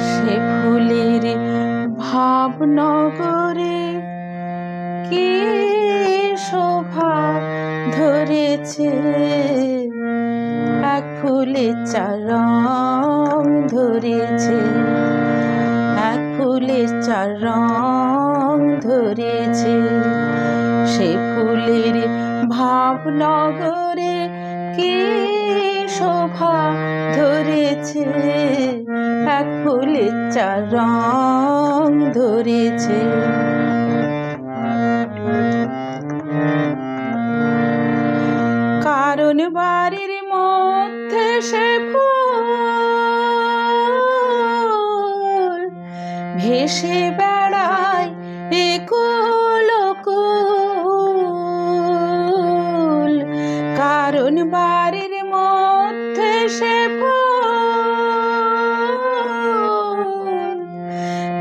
সে ফুলের ভাবনগরে কি শোভা ধরেছে, এক ফুলের চার রং ধরেছে, এক ফুলের চার রং ধরেছে। সে ফুলের ভাবনগরে কি শোভা ধরেছে, এক ফুলের চার রং ধরেছে। কারণ বাড়ির মধ্যে সে ফুল ভেসে বেড়ায় একুল কুল। কারণ বাড়ির মধ্যে সে ফুল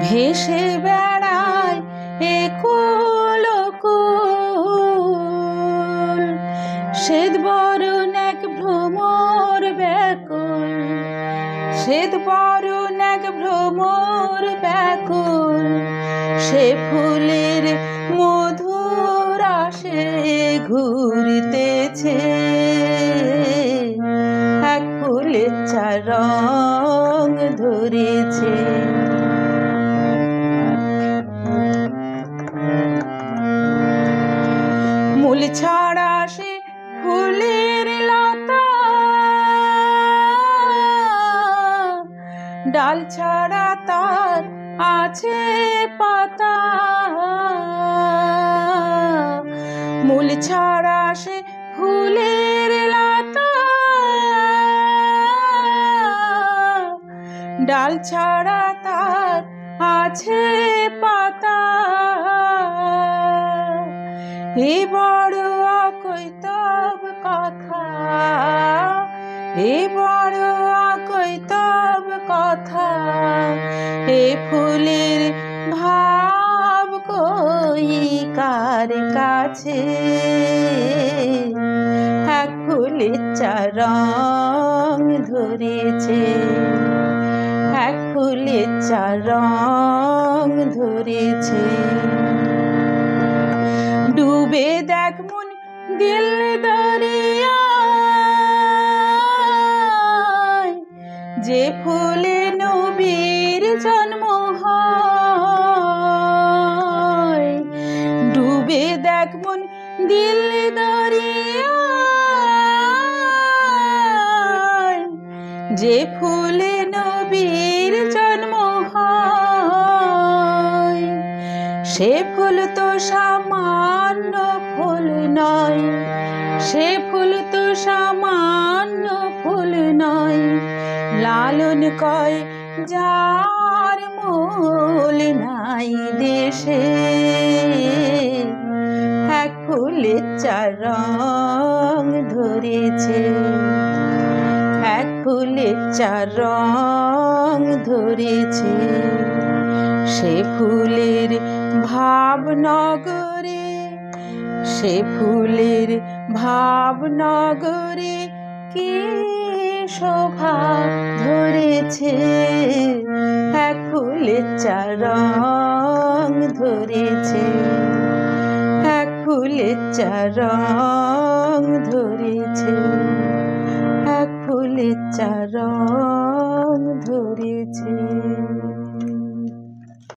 ভেসে বেড়ায় একুল কুল। শ্বেত বরণ এক ভ্রমর ব্যাকুল, শ্বেত বরণ এক ভ্রমর ব্যাকুল। সে ফুলের মধুর আসে ঘুরিতেছে, এক ফুলের চার রং ধরেছে। মূল ছাড়া সে ফুলের লতা, ডাল ছাড়া তার আছে পাতা। মূল ছাড়া সে ফুলের লতা, ডাল ছাড়া তার আছে পাতা। এ বড় অকৈতব কথা, এ বড় অকৈতব কথা। এ ফুলের ভাব কই কার কাছে, এক ফুলের চার রং ধরেছে, এক ফুলের চার রং ধরেছে। ডুবে দেখ মন দিল দরিয়ায়, যে ফুলে নবীর জন্ম হয়। ডুবে দেখ মন দিল দরিয়ায়, যে ফুলে নবীর জন্ম হয়। সে ফুল তো সামান্য ফুল নয়, সে ফুল তো সামান্য ফুল নয়। লালন কয় যার মূল নাই দেশে, এক ফুলের চার রং ধরেছে, এক ফুলের চার রং ধরেছে। সে ফুলের ভাবনগরে, সে ফুলের ভাবনগরে কি শোভা ধরেছে, এক ফুলের চার রং ধরেছে, এক ফুলের চার রং ধরেছে, এক ফুলের চার রং ধরেছে।